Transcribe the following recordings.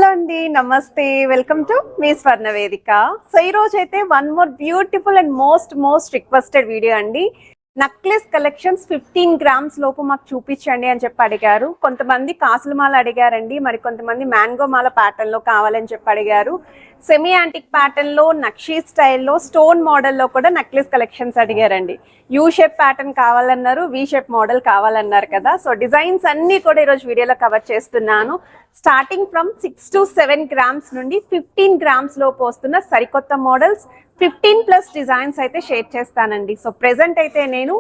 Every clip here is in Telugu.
హలో అండి, నమస్తే. వెల్కమ్ టు మీ స్వర్ణ వేదిక. సో ఈ రోజు అయితే one more beautiful and most requested video అండి. నక్లెస్ కలెక్షన్స్ 15 గ్రామ్స్ లోపు మాకు చూపించండి అని చెప్పి అడిగారు. కొంతమంది కాసుల మాల అడిగారండి, మరి కొంతమంది మ్యాంగో మాల ప్యాటర్న్ లో కావాలని చెప్పి అడిగారు. సెమీ యాంటిక్ ప్యాటర్న్ లో, నక్షీ స్టైల్లో, స్టోన్ మోడల్లో కూడా నక్లెస్ కలెక్షన్స్ అడిగారండి. యూ షేప్ ప్యాటర్న్ కావాలన్నారు, వి షేప్ మోడల్ కావాలన్నారు కదా. సో డిజైన్స్ అన్ని కూడా ఈరోజు వీడియోలో కవర్ చేస్తున్నాను. స్టార్టింగ్ ఫ్రమ్ 6 to 7 గ్రామ్స్ నుండి 15 గ్రామ్స్ లోపు వస్తున్న సరికొత్త మోడల్స్, 15+ డిజైన్స్ అయితే షేర్ చేస్తానండి. సో ప్రెసెంట్ అయితే నేను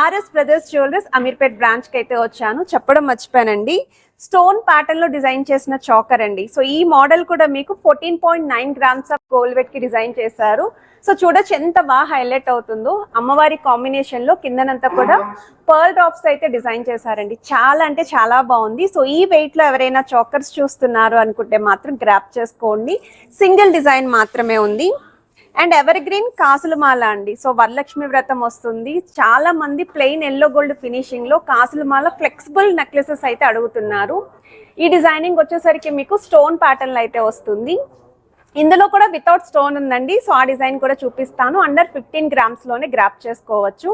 RS brothers jewellers Ameerpet branch కి అయితే వచ్చాను. చెప్పడం మర్చిపోయానండి, స్టోన్ ప్యాటర్న్ లో డిజైన్ చేసిన చాకర్ అండి. సో ఈ మోడల్ కూడా మీకు 14.9 గ్రామ్స్ ఆఫ్ గోల్డ్ వెట్ కి డిజైన్ చేశారు. సో చూడొచ్చు ఎంత బాగా హైలైట్ అవుతుందో. అమ్మవారి కాంబినేషన్ లో కిందనంతా కూడా పర్ల్ డ్రాప్స్ అయితే డిజైన్ చేశారండి. చాలా అంటే చాలా బాగుంది. సో ఈ వెయిట్ లో ఎవరైనా చాకర్స్ చూస్తున్నారు అనుకుంటే మాత్రం గ్రాప్ చేసుకోండి. సింగిల్ డిజైన్ మాత్రమే ఉంది. అండ్ ఎవర్ గ్రీన్ కాసుల మాల అండి. సో వరలక్ష్మి వ్రతం వస్తుంది, చాలా మంది ప్లెయిన్ ఎల్లో గోల్డ్ ఫినిషింగ్ లో కాసుల మాల ఫ్లెక్సిబుల్ నెక్లెసెస్ అయితే అడుగుతున్నారు. ఈ డిజైనింగ్ వచ్చేసరికి మీకు స్టోన్ ప్యాటర్న్ అయితే వస్తుంది. ఇందులో కూడా వితౌట్ స్టోన్ ఉందండి. సో ఆ డిజైన్ కూడా చూపిస్తాను. అండర్ 15 గ్రామ్స్ లోనే గ్రాప్ చేసుకోవచ్చు.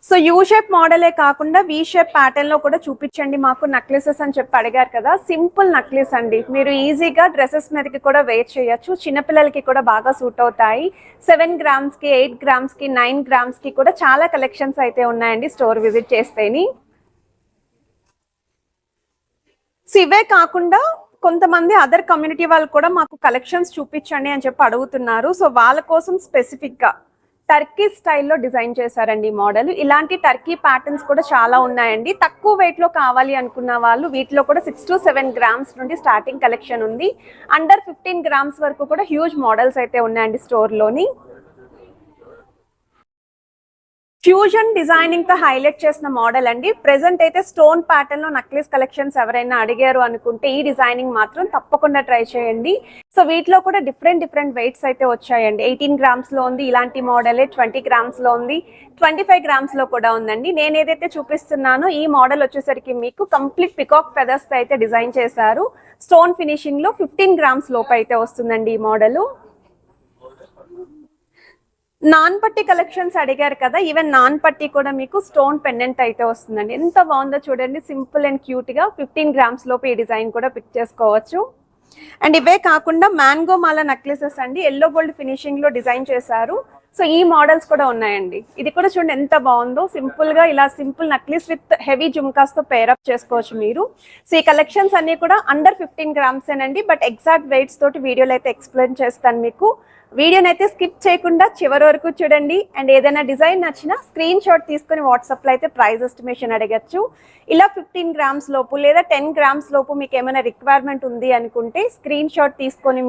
సో యూ షేప్ మోడలే కాకుండా వి షేప్ ప్యాటర్న్ లో కూడా చూపించండి మాకు నెక్లెసెస్ అని చెప్పి అడిగారు కదా. సింపుల్ నెక్లెస్ అండి, మీరు ఈజీగా డ్రెస్సెస్ మీదకి కూడా వేర్ చేయొచ్చు. చిన్నపిల్లలకి కూడా బాగా సూట్ అవుతాయి. 7 గ్రామ్స్ కి, 8 గ్రామ్స్ కి, 9 గ్రామ్స్ కి కూడా చాలా కలెక్షన్స్ అయితే ఉన్నాయండి స్టోర్ విజిట్ చేస్తేని. సో ఇవే కాకుండా కొంతమంది అదర్ కమ్యూనిటీ వాళ్ళు కూడా మాకు కలెక్షన్స్ చూపించండి అని చెప్పి అడుగుతున్నారు. సో వాళ్ళ కోసం స్పెసిఫిక్ గా టర్కీ స్టైల్లో డిజైన్ చేశారండి మోడల్. ఇలాంటి టర్కీ ప్యాటర్న్స్ కూడా చాలా ఉన్నాయండి. తక్కువ వెయిట్ లో కావాలి అనుకున్న వాళ్ళు వీటిలో కూడా 6 to 7 గ్రామ్స్ నుండి స్టార్టింగ్ కలెక్షన్ ఉంది. అండర్ 15 గ్రామ్స్ వరకు కూడా హ్యూజ్ మోడల్స్ అయితే ఉన్నాయండి స్టోర్ లోని. ఫ్యూజన్ డిజైనింగ్ తో హైలైట్ చేసిన మోడల్ అండి. ప్రెసెంట్ అయితే స్టోన్ ప్యాటర్న్ లో నక్లెస్ కలెక్షన్స్ ఎవరైనా అడిగారు అనుకుంటే ఈ డిజైనింగ్ మాత్రం తప్పకుండా ట్రై చేయండి. సో వీటిలో కూడా డిఫరెంట్ వెయిట్స్ అయితే వచ్చాయండి. 18 గ్రామ్స్ లో ఉంది ఇలాంటి మోడలే, 20 గ్రామ్స్ లో ఉంది, 25 గ్రామ్స్ లో కూడా ఉందండి. నేను ఏదైతే చూపిస్తున్నానో ఈ మోడల్ వచ్చేసరికి మీకు కంప్లీట్ పికాక్ ఫెదర్స్ తో అయితే డిజైన్ చేశారు. స్టోన్ ఫినిషింగ్ లో 15 గ్రామ్స్ లోపు అయితే వస్తుందండి ఈ మోడల్. నాన్ పట్టి కలెక్షన్స్ అడిగారు కదా, ఈవెన్ నాన్ పట్టి కూడా మీకు స్టోన్ పెండెంట్ అయితే వస్తుందండి. ఎంత బాగుందో చూడండి, సింపుల్ అండ్ క్యూట్ గా 15 గ్రామ్స్ లోపు ఈ డిజైన్ కూడా పిక్ చేసుకోవచ్చు. అండ్ ఇవే కాకుండా మ్యాంగో మాల నెక్లెసెస్ అండి, ఎల్లో గోల్డ్ ఫినిషింగ్ లో డిజైన్ చేశారు. సో ఈ మోడల్స్ కూడా ఉన్నాయండి. ఇది కూడా చూడండి ఎంత బాగుందో, సింపుల్ గా ఇలా simple necklace with heavy jhumkas తో పేరప్ చేసుకోవచ్చు మీరు. సో ఈ కలెక్షన్స్ అన్ని కూడా అండర్ 15 గ్రామ్స్ ఏనండి. బట్ ఎగ్జాక్ట్ వెయిట్స్ తోటి వీడియోలో అయితే ఎక్స్ప్లెయిన్ చేస్తాను మీకు. వీడియోని అయితే స్కిప్ చేయకుండా చివరి వరకు చూడండి. అండ్ ఏదైనా డిజైన్ నచ్చినా స్క్రీన్ షాట్ తీసుకుని వాట్సాప్లో అయితే ప్రైస్ ఎస్టిమేషన్ అడగచ్చు. ఇలా 15 గ్రామ్స్ లోపు లేదా 10 గ్రామ్స్ లోపు మీకు ఏమైనా రిక్వైర్మెంట్ ఉంది అనుకుంటే స్క్రీన్ షాట్ తీసుకొని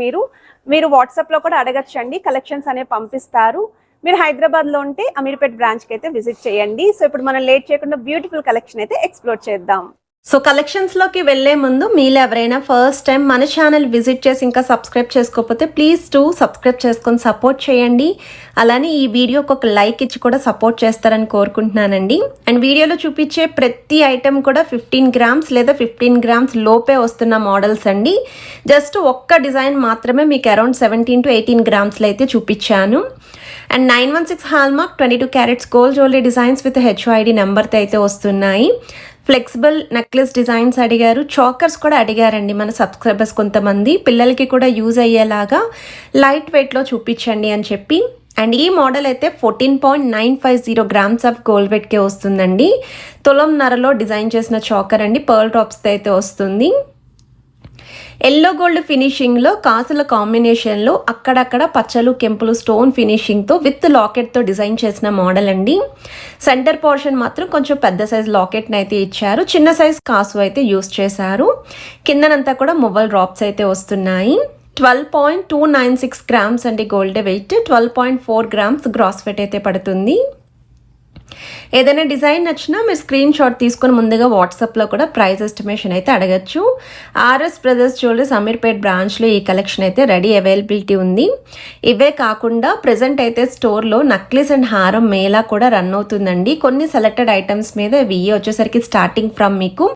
మీరు వాట్సాప్లో కూడా అడగచ్చండి. కలెక్షన్స్ అనేవి పంపిస్తారు. మీరు హైదరాబాద్లో ఉంటే అమీర్పేట్ బ్రాంచ్కి అయితే విజిట్ చేయండి. సో ఇప్పుడు మనం లేట్ చేయకుండా బ్యూటిఫుల్ కలెక్షన్ అయితే ఎక్స్ప్లోర్ చేద్దాం. సో కలెక్షన్స్లోకి వెళ్లే ముందు మీలో ఎవరైనా ఫస్ట్ టైం మన ఛానల్ విజిట్ చేసి ఇంకా సబ్స్క్రైబ్ చేసుకోకపోతే ప్లీజ్ సబ్స్క్రైబ్ చేసుకొని సపోర్ట్ చేయండి. అలానే ఈ వీడియోకి ఒక లైక్ ఇచ్చి కూడా సపోర్ట్ చేస్తారని కోరుకుంటున్నానండి. అండ్ వీడియోలో చూపించే ప్రతి ఐటెం కూడా 15 గ్రామ్స్ లేదా 15 గ్రామ్స్ లోపే వస్తున్న మోడల్స్ అండి. జస్ట్ ఒక్క డిజైన్ మాత్రమే మీకు అరౌండ్ 17 to 18 గ్రామ్స్లో అయితే చూపించాను. And 916 hallmark 22 carats gold jewellery designs with HYD నెంబర్తో అయితే వస్తున్నాయి. ఫ్లెక్సిబుల్ నెక్లెస్ డిజైన్స్ అడిగారు, చాకర్స్ కూడా అడిగారండి మన సబ్స్క్రైబర్స్ కొంతమంది. పిల్లలకి కూడా యూజ్ అయ్యేలాగా లైట్ వెయిట్లో చూపించండి అని చెప్పి. అండ్ ఈ మోడల్ అయితే 14.950 గ్రామ్స్ ఆఫ్ గోల్డ్ వెయిట్కే వస్తుందండి. తులంన్నరలో డిజైన్ చేసిన చాకర్ అండి, పర్ల్ డ్రాప్స్తో అయితే వస్తుంది. ఎల్లో గోల్డ్ ఫినిషింగ్లో కాసుల కాంబినేషన్లో అక్కడక్కడ పచ్చలు కెంపులు స్టోన్ ఫినిషింగ్తో విత్ లాకెట్తో డిజైన్ చేసిన మోడల్ అండి. సెంటర్ పోర్షన్ మాత్రం కొంచెం పెద్ద సైజ్ లాకెట్ని అయితే ఇచ్చారు, చిన్న సైజ్ కాసు అయితే యూస్ చేశారు. కిందనంతా కూడా మొబైల్ డ్రాప్స్ అయితే వస్తున్నాయి. 12.296 గ్రామ్స్ అండి gold weight, 12.4 grams gross weight అయితే పడుతుంది. ఏదైనా డిజైన్ నచ్చినా మీరు స్క్రీన్ షాట్ తీసుకొని ముందుగా వాట్సాప్లో కూడా ప్రైస్ ఎస్టిమేషన్ అయితే అడగచ్చు. ఆర్ఎస్ బ్రదర్స్ జ్యువెలర్స్ అమీర్పేట్ బ్రాంచ్లో ఈ కలెక్షన్ అయితే రెడీ అవైలబిలిటీ ఉంది. ఇవే కాకుండా ప్రెజెంట్ అయితే స్టోర్లో నక్లెస్ అండ్ హారం మేళా కూడా రన్ అవుతుందండి. కొన్ని సెలెక్టెడ్ ఐటమ్స్ మీద ఇవి వచ్చేసరికి స్టార్టింగ్ ఫ్రమ్ మీకు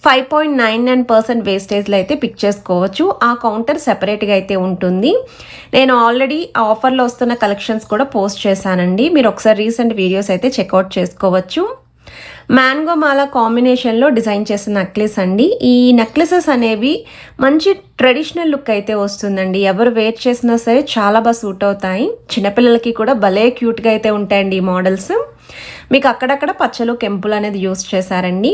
5.99% వేస్టేజ్లో అయితే పిక్ చేసుకోవచ్చు. ఆ కౌంటర్ సెపరేట్గా అయితే ఉంటుంది. నేను ఆల్రెడీ ఆఫర్లో వస్తున్న కలెక్షన్స్ కూడా పోస్ట్ చేశానండి. మీరు ఒకసారి రీసెంట్ వీడియోస్ అయితే చెక్అవుట్ చేసుకోవచ్చు. మ్యాంగో మాల కాంబినేషన్లో డిజైన్ చేసిన నెక్లెస్ అండి. ఈ నెక్లెసెస్ అనేవి మంచి ట్రెడిషనల్ లుక్ అయితే వస్తుందండి. ఎవరు వేర్ చేసినా సరే చాలా బాగా సూట్ అవుతాయి. చిన్నపిల్లలకి కూడా భలే క్యూట్గా అయితే ఉంటాయండి ఈ మోడల్స్. మీకు అక్కడక్కడ పచ్చలు కెంపులు అనేది యూస్ చేశారండి.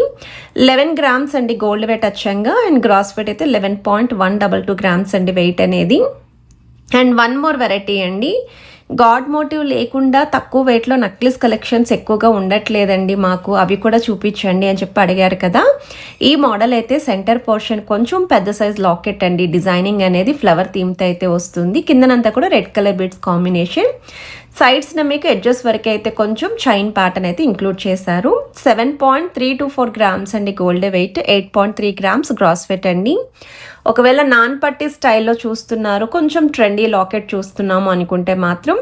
11 గ్రామ్స్ అండి గోల్డ్ వెయిట్ అచ్చంగా, అండ్ గ్రాస్ వెయిట్ అయితే 11.122 గ్రామ్స్ అండి వెయిట్ అనేది. అండ్ వన్ మోర్ వెరైటీ అండి, గాడ్ మోటివ్ లేకుండా తక్కువ వెయిట్లో నక్లెస్ కలెక్షన్స్ ఎక్కువగా ఉండట్లేదండి మాకు, అవి కూడా చూపించండి అని చెప్పి అడిగారు కదా. ఈ మోడల్ అయితే సెంటర్ పోర్షన్ కొంచెం పెద్ద సైజ్ లాకెట్ అండి. డిజైనింగ్ అనేది ఫ్లవర్ థీమ్తో అయితే వస్తుంది. కిందనంతా కూడా రెడ్ కలర్ బిడ్స్ కాంబినేషన్. సైడ్స్న మీకు ఎడ్జెస్ వరకు అయితే కొంచెం చైన్ ప్యాటర్న్ అయితే ఇంక్లూడ్ చేశారు. 7.324 గ్రామ్స్ అండి gold weight, 8.3 grams gross weight అండి. ఒకవేళ నాన్ పట్టి స్టైల్లో చూస్తున్నారు, కొంచెం ట్రెండీ లాకెట్ చూస్తున్నాము అనుకుంటే మాత్రం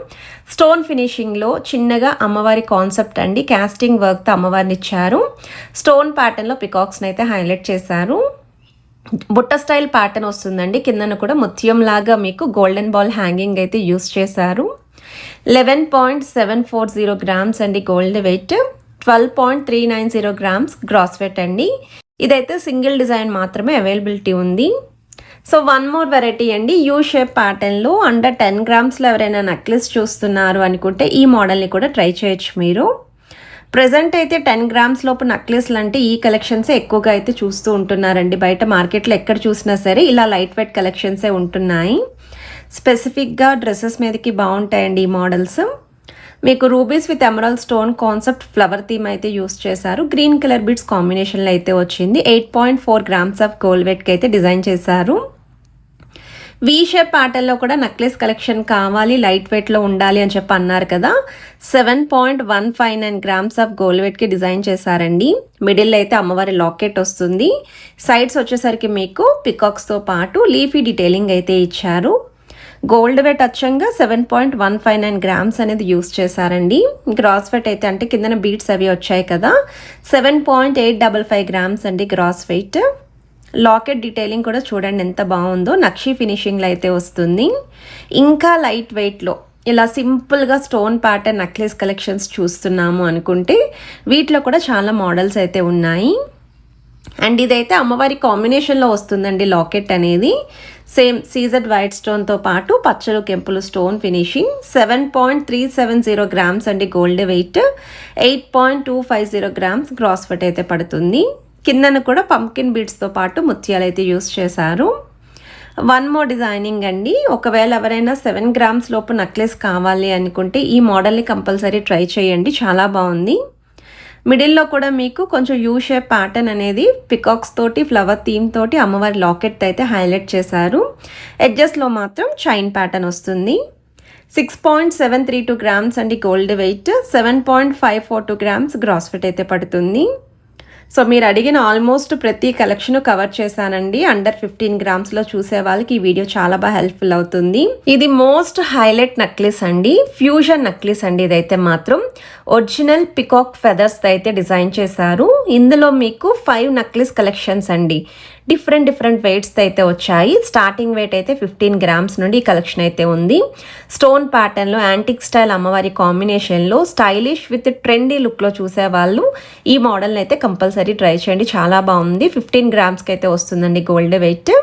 స్టోన్ ఫినిషింగ్లో చిన్నగా అమ్మవారి కాన్సెప్ట్ అండి, కాస్టింగ్ వర్క్తో అమ్మవారిని ఇచ్చారు. స్టోన్ ప్యాటర్న్లో పికాక్స్ని అయితే హైలైట్ చేశారు. బుట్ట స్టైల్ ప్యాటర్న్ వస్తుందండి. కిందన కూడా ముత్యం లాగా మీకు గోల్డెన్ బాల్ హ్యాంగింగ్ అయితే యూస్ చేశారు. 11.740 గ్రామ్స్ అండి gold weight, 12.390 grams gross weight అండి. ఇదైతే సింగిల్ డిజైన్ మాత్రమే అవైలబిలిటీ ఉంది. సో వన్ మోర్ వెరైటీ అండి, యూ షేప్ ప్యాటర్న్లో అండర్ 10 గ్రామ్స్లో ఎవరైనా నెక్లెస్ చూస్తున్నారు అనుకుంటే ఈ మోడల్ని కూడా ట్రై చేయొచ్చు మీరు. ప్రజెంట్ అయితే 10 గ్రామ్స్ లోపు నెక్లెస్లు అంటే ఈ కలెక్షన్సే ఎక్కువగా అయితే చూస్తూ ఉంటున్నారండి. బయట మార్కెట్లో ఎక్కడ చూసినా సరే ఇలా లైట్ వెయిట్ కలెక్షన్సే ఉంటున్నాయి. స్పెసిఫిక్గా డ్రెస్సెస్ మీదకి బాగుంటాయండి ఈ మోడల్స్. మీకు rubies with emerald stone concept flower theme అయితే యూస్ చేశారు. గ్రీన్ కలర్ బిడ్స్ కాంబినేషన్లో అయితే వచ్చింది. 8.4 గ్రామ్స్ ఆఫ్ గోల్డ్ వెయిట్కి అయితే డిజైన్ చేశారు. వీ షేప్ ప్యాటర్న్లో కూడా నెక్లెస్ కలెక్షన్ కావాలి, లైట్ వెయిట్లో ఉండాలి అని చెప్పి అన్నారు కదా. 7.159 గ్రామ్స్ ఆఫ్ గోల్డ్ వెయిట్కి డిజైన్ చేశారండి. మిడిల్ అయితే అమ్మవారి లాకెట్ వస్తుంది. సైడ్స్ వచ్చేసరికి మీకు పికాక్స్తో పాటు లీఫీ డీటెయిలింగ్ అయితే ఇచ్చారు. గోల్డ్ వెయిట్ అచ్చంగా 7.159 గ్రామ్స్ అనేది యూస్ చేశారండి. గ్రాస్ వెయిట్ అయితే అంటే కిందన బీట్స్ అవి వచ్చాయి కదా, 7.855 గ్రామ్స్ అండి గ్రాస్ వెయిట్. లాకెట్ డీటెయిలింగ్ కూడా చూడండి ఎంత బాగుందో, నక్షి ఫినిషింగ్లో అయితే వస్తుంది. ఇంకా లైట్ వెయిట్లో ఇలా సింపుల్గా స్టోన్ ప్యాటర్న్ నెక్లెస్ కలెక్షన్స్ చూస్తున్నాము అనుకుంటే వీటిలో కూడా చాలా మోడల్స్ అయితే ఉన్నాయి. అండ్ ఇదైతే అమ్మవారి కాంబినేషన్లో వస్తుందండి లాకెట్ అనేది. సేమ్ సీజెడ్ వైట్ స్టోన్తో పాటు పచ్చలు కెంపులు స్టోన్ ఫినిషింగ్. 7.370 గ్రామ్స్ అండి gold weight, 8.250 grams gross weight అయితే పడుతుంది. కిందను కూడా పంకిన్ బీడ్స్తో పాటు ముత్యాలు అయితే యూస్ చేశారు. వన్ మోర్ డిజైనింగ్ అండి, ఒకవేళ ఎవరైనా 7 గ్రామ్స్ లోపు నెక్లెస్ కావాలి అనుకుంటే ఈ మోడల్ని కంపల్సరీ ట్రై చేయండి, చాలా బాగుంది. మిడిల్లో కూడా మీకు కొంచెం యూ షేప్ ప్యాటర్న్ అనేది పికాక్స్ తోటి ఫ్లవర్ థీమ్ తోటి అమ్మవారి లాకెట్ అయితే హైలైట్ చేశారు. ఎడ్జెస్లో మాత్రం చైన్ ప్యాటర్న్ వస్తుంది. 6.732 గ్రామ్స్ అండి gold weight, 7.542 grams gross weight అయితే పడుతుంది. సో మీరు అడిగిన ఆల్మోస్ట్ ప్రతి కలెక్షన్ కవర్ చేశానండి. అండర్ 15 గ్రామ్స్లో చూసే వాళ్ళకి ఈ వీడియో చాలా బాగా హెల్ప్ఫుల్ అవుతుంది. ఇది మోస్ట్ హైలైట్ నెక్లెస్ అండి, ఫ్యూజన్ నెక్లెస్ అండి. ఇదైతే మాత్రం ఒరిజినల్ పికాక్ ఫెదర్స్ అయితే డిజైన్ చేశారు. ఇందులో మీకు 5 నెక్లెస్ కలెక్షన్స్ అండి, డిఫరెంట్ వెయిట్స్ అయితే వచ్చాయి. స్టార్టింగ్ వెయిట్ అయితే 15 గ్రామ్స్ నుండి ఈ కలెక్షన్ అయితే ఉంది. స్టోన్ ప్యాటర్న్లో యాంటిక్ స్టైల్ అమ్మవారి కాంబినేషన్లో స్టైలిష్ విత్ ట్రెండీ లుక్లో చూసేవాళ్ళు ఈ మోడల్ని అయితే కంపల్సరీ ట్రై చేయండి, చాలా బాగుంది. 15 గ్రామ్స్కి అయితే వస్తుందండి గోల్డ్ వెయిట్.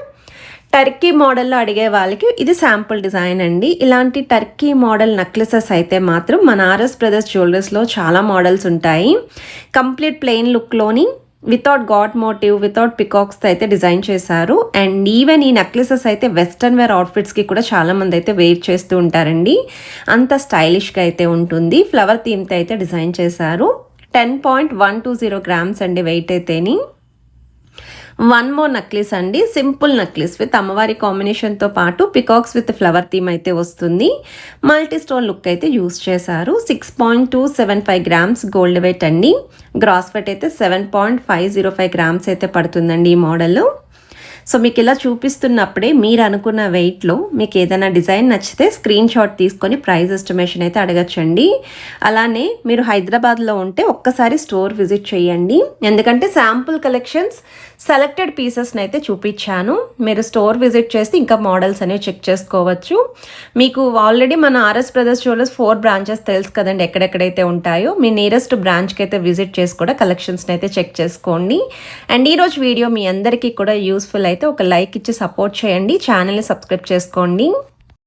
టర్కీ మోడల్లో అడిగే వాళ్ళకి ఇది శాంపుల్ డిజైన్ అండి. ఇలాంటి టర్కీ మోడల్ నెక్లెసెస్ అయితే మాత్రం మన ఆర్ఎస్ బ్రదర్స్ జ్యువెలరీస్లో చాలా మోడల్స్ ఉంటాయి. కంప్లీట్ ప్లెయిన్ లుక్లోని వితౌట్ గాడ్ మోటివ్, వితౌట్ పికాక్స్తో అయితే డిజైన్ చేశారు. అండ్ ఈవెన్ ఈ నెక్లెసెస్ అయితే వెస్టర్న్ వేర్ అవుట్ఫిట్స్కి కూడా చాలామంది అయితే వేర్ చేస్తూ ఉంటారండి, అంత స్టైలిష్గా అయితే ఉంటుంది. ఫ్లవర్ థీమ్తో అయితే డిజైన్ చేశారు. 10.120 గ్రామ్స్ అండి వెయిట్ అయితేని. వన్ మోర్ నెక్లెస్ అండి, సింపుల్ నెక్లెస్ విత్ అమ్మవారి కాంబినేషన్తో పాటు పికాక్స్ విత్ ఫ్లవర్ థీమ్ అయితే వస్తుంది. మల్టీ స్టోన్ లుక్ అయితే యూస్ చేశారు. 6.275 గ్రామ్స్ గోల్డ్ వెయిట్ అండి. గ్రాస్ వెయిట్ అయితే 7.505 గ్రామ్స్ అయితే పడుతుందండి ఈ మోడల్. సో మీకు ఇలా చూపిస్తున్నప్పుడే మీరు అనుకున్న వెయిట్లో మీకు ఏదైనా డిజైన్ నచ్చితే స్క్రీన్ షాట్ తీసుకొని ప్రైస్ ఎస్టిమేషన్ అయితే అడగచ్చండి. అలానే మీరు హైదరాబాద్లో ఉంటే ఒక్కసారి స్టోర్ విజిట్ చేయండి, ఎందుకంటే శాంపుల్ కలెక్షన్స్ సెలెక్టెడ్ పీసెస్ని అయితే చూపించాను. మీరు స్టోర్ విజిట్ చేసి ఇంకా మోడల్స్ అనేవి చెక్ చేసుకోవచ్చు. మీకు ఆల్రెడీ మన ఆర్ఎస్ బ్రదర్స్ జ్యువెలర్స్ 4 బ్రాంచెస్ తెలుసు కదండి, ఎక్కడెక్కడైతే ఉంటాయో. మీ నియరెస్ట్ బ్రాంచ్కి అయితే విజిట్ చేసి కూడా కలెక్షన్స్ని అయితే చెక్ చేసుకోండి. అండ్ ఈరోజు వీడియో మీ అందరికీ కూడా యూస్ఫుల్ అయితే ఒక లైక్ ఇచ్చి సపోర్ట్ చేయండి, ఛానల్ని సబ్స్క్రైబ్ చేసుకోండి.